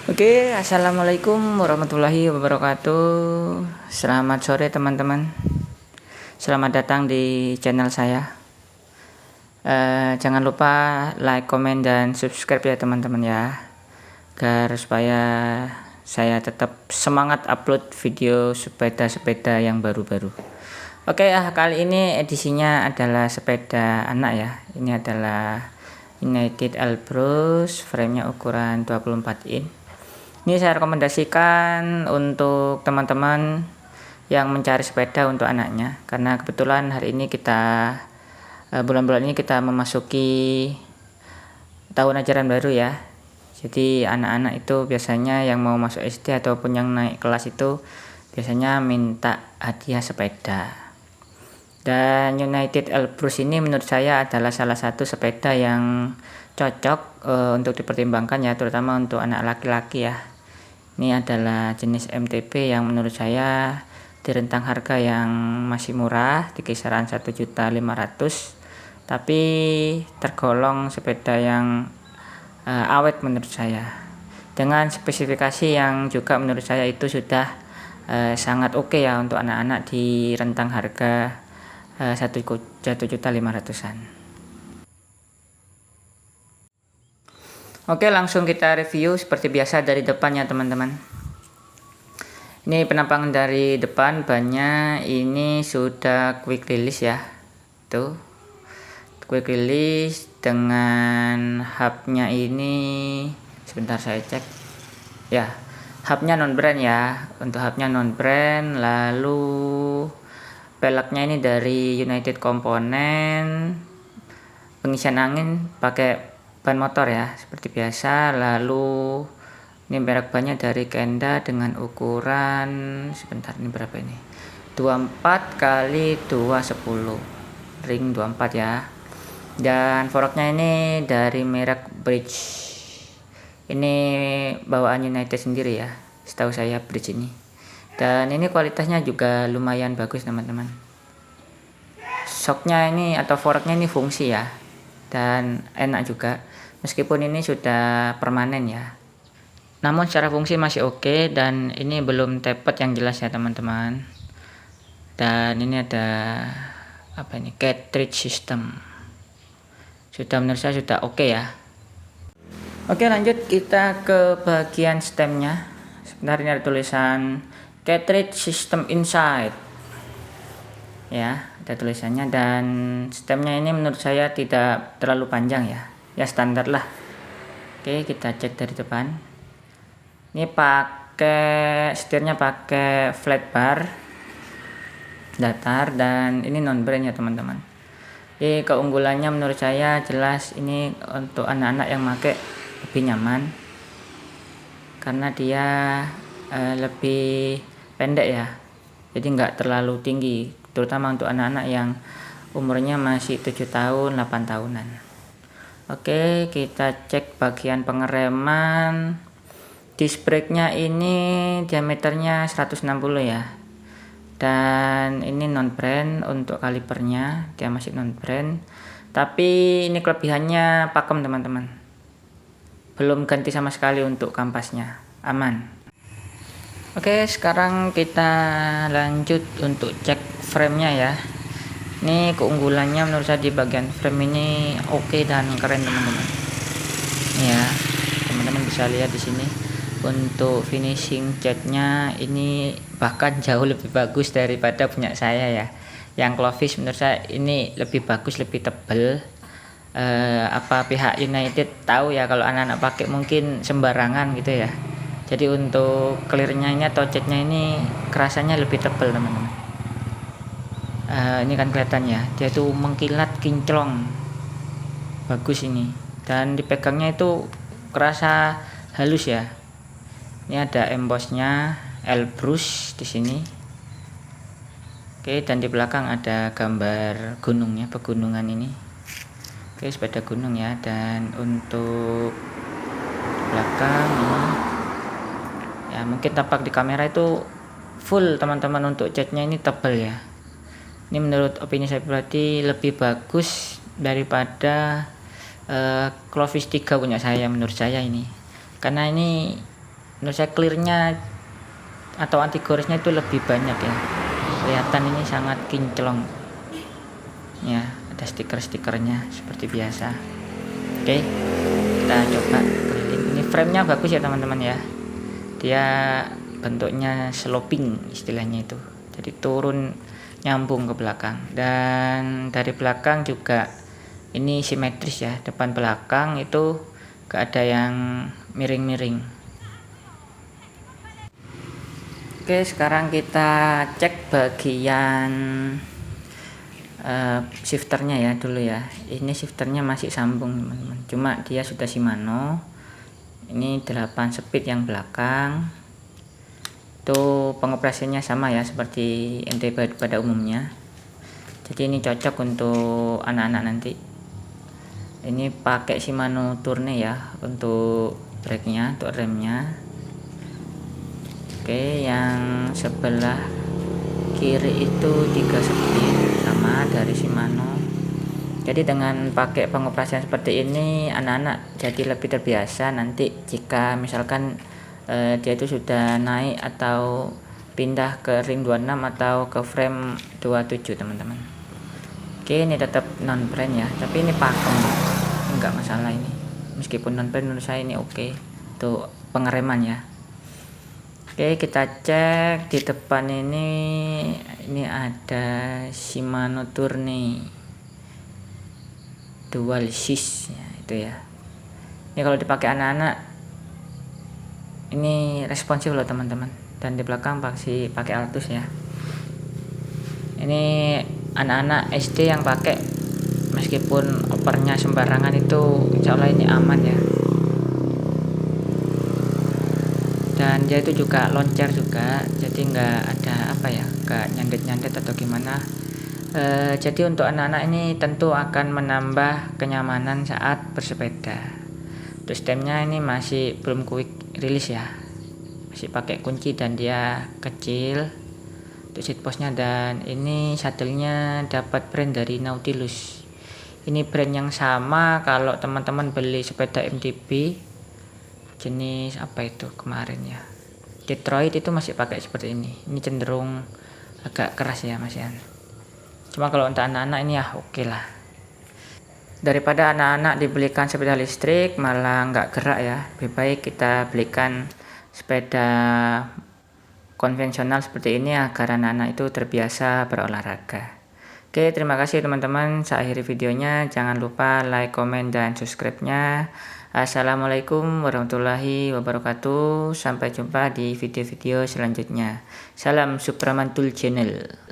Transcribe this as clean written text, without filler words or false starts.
Oke, assalamualaikum warahmatullahi wabarakatuh. Selamat sore teman-teman. Selamat datang di channel saya. Jangan lupa like, komen, dan subscribe ya teman-teman ya, agar supaya saya tetap semangat upload video sepeda-sepeda yang baru-baru. Oke, kali ini edisinya adalah sepeda anak ya. Ini adalah United Elbrus, frame-nya ukuran 24 in. Ini saya rekomendasikan untuk teman-teman yang mencari sepeda untuk anaknya, karena kebetulan hari ini kita bulan-bulan ini kita memasuki tahun ajaran baru ya. Jadi anak-anak itu biasanya yang mau masuk SD ataupun yang naik kelas itu biasanya minta hadiah sepeda. Dan United Elbrus ini menurut saya adalah salah satu sepeda yang cocok untuk dipertimbangkan ya, terutama untuk anak laki-laki ya. Ini adalah jenis MTB yang menurut saya di rentang harga yang masih murah, di kisaran 1.500.000, tapi tergolong sepeda yang awet menurut saya, dengan spesifikasi yang juga menurut saya itu sudah sangat oke ya untuk anak-anak di rentang harga 1.500.000-an. Oke, langsung kita review seperti biasa dari depannya teman-teman. Ini penampakan dari depan bannya ini sudah quick release ya. Tuh, quick release dengan hubnya ini, sebentar saya cek ya, hubnya non brand ya. Untuk hubnya non brand, lalu peleknya ini dari United Komponen, pengisian angin pakai ban motor ya seperti biasa. Lalu ini merek bannya dari Kenda dengan ukuran, sebentar, ini berapa ini, 24 kali 210 ring 24 ya. Dan forknya ini dari merek Bridge, ini bawaan United sendiri ya setahu saya Bridge ini. Dan ini kualitasnya juga lumayan bagus teman-teman. Shocknya ini atau forknya ini fungsi ya, dan enak juga meskipun ini sudah permanen ya, namun secara fungsi masih oke. Dan ini belum tepet yang jelas ya teman-teman. Dan ini ada apa ini, cartridge system, sudah menurut saya sudah oke ya. Oke, lanjut kita ke bagian stemnya. Sebentar, ini ada tulisan cartridge system inside ya, ada tulisannya. Dan stemnya ini menurut saya tidak terlalu panjang ya standar lah. Oke, kita cek dari depan. Ini pakai setirnya pakai flat bar datar, dan ini non brand ya teman-teman. Jadi keunggulannya menurut saya jelas ini untuk anak-anak yang pakai lebih nyaman, karena dia lebih pendek ya, jadi nggak terlalu tinggi, terutama untuk anak-anak yang umurnya masih 7 tahun 8 tahunan. Oke, kita cek bagian pengereman. Disc brake-nya ini diameternya 160 ya. Dan ini non brand, untuk kalipernya dia masih non brand. Tapi ini kelebihannya pakem teman-teman. Belum ganti sama sekali untuk kampasnya, aman. Oke, sekarang kita lanjut untuk cek frame-nya ya. Ini keunggulannya menurut saya di bagian frame ini oke dan keren teman-teman. Ya, teman-teman bisa lihat di sini untuk finishing catnya ini bahkan jauh lebih bagus daripada punya saya ya. Yang Clovis menurut saya ini lebih bagus, lebih tebal. Apa pihak United tahu ya kalau anak-anak pakai mungkin sembarangan gitu ya. Jadi untuk clearnya ini atau catnya ini kerasanya lebih tebal teman-teman. Ini kan kelihatan ya, dia tuh mengkilat kinclong, bagus ini. Dan dipegangnya itu kerasa halus ya. Ini ada embossnya Elbrus di sini. Oke, dan di belakang ada gambar gunungnya, pegunungan ini. Oke, sepeda gunung ya. Dan untuk belakang ini ya, mungkin tampak di kamera itu full teman-teman, untuk catnya ini tebal ya. Ini menurut opini saya berarti lebih bagus daripada Clovis 3 punya saya menurut saya ini, karena ini menurut saya clearnya atau anti goresnya itu lebih banyak ya, kelihatan ini sangat kinclong ya, ada stiker-stikernya seperti biasa. Oke, kita coba keliling. Ini framenya bagus ya teman-teman ya, dia bentuknya sloping istilahnya itu, jadi turun nyambung ke belakang, dan dari belakang juga ini simetris ya, depan belakang itu gak ada yang miring-miring. Oke, sekarang kita cek bagian shifternya ya dulu ya. Ini shifternya masih sambung teman-teman, cuma dia sudah Shimano. Ini 8 speed yang belakang, itu pengoperasiannya sama ya seperti MT pada umumnya, jadi ini cocok untuk anak-anak nanti. Ini pakai Shimano Tourne ya untuk brake-nya, untuk remnya. Oke, yang sebelah kiri itu 3 speed sama dari Shimano. Jadi dengan pakai pengoperasian seperti ini anak-anak jadi lebih terbiasa nanti jika misalkan dia itu sudah naik atau pindah ke ring 26 atau ke frame 27 teman-teman. Oke, ini tetap non brand ya, tapi ini pakem, enggak masalah ini, meskipun non brand menurut saya ini oke untuk pengereman ya. Oke, kita cek di depan ini ada Shimano Tourne dual shift ya, itu ya. Ini kalau dipakai anak-anak ini responsif loh teman-teman, dan di belakang pasti pakai Altus ya. Ini anak-anak SD yang pakai, meskipun opernya sembarangan itu insya Allah ini aman ya, dan dia itu juga loncer juga, jadi nggak ada apa ya, nggak nyandet-nyandet atau gimana. Jadi untuk anak-anak ini tentu akan menambah kenyamanan saat bersepeda. Untuk stemnya ini masih belum quick release ya, masih pakai kunci dan dia kecil untuk seat postnya. Dan ini saddlenya dapat brand dari Nautilus. Ini brand yang sama kalau teman-teman beli sepeda MTB jenis apa itu kemarin ya, Detroit, itu masih pakai seperti ini. Ini cenderung agak keras ya Mas Yan. Cuma kalau untuk anak-anak ini ya oke lah. Daripada anak-anak dibelikan sepeda listrik malah nggak gerak ya, lebih baik kita belikan sepeda konvensional seperti ini agar anak-anak itu terbiasa berolahraga. Oke, terima kasih teman-teman. Saya akhiri videonya. Jangan lupa like, komen, dan subscribe-nya. Assalamualaikum warahmatullahi wabarakatuh. Sampai jumpa di video-video selanjutnya. Salam Supramantul Channel.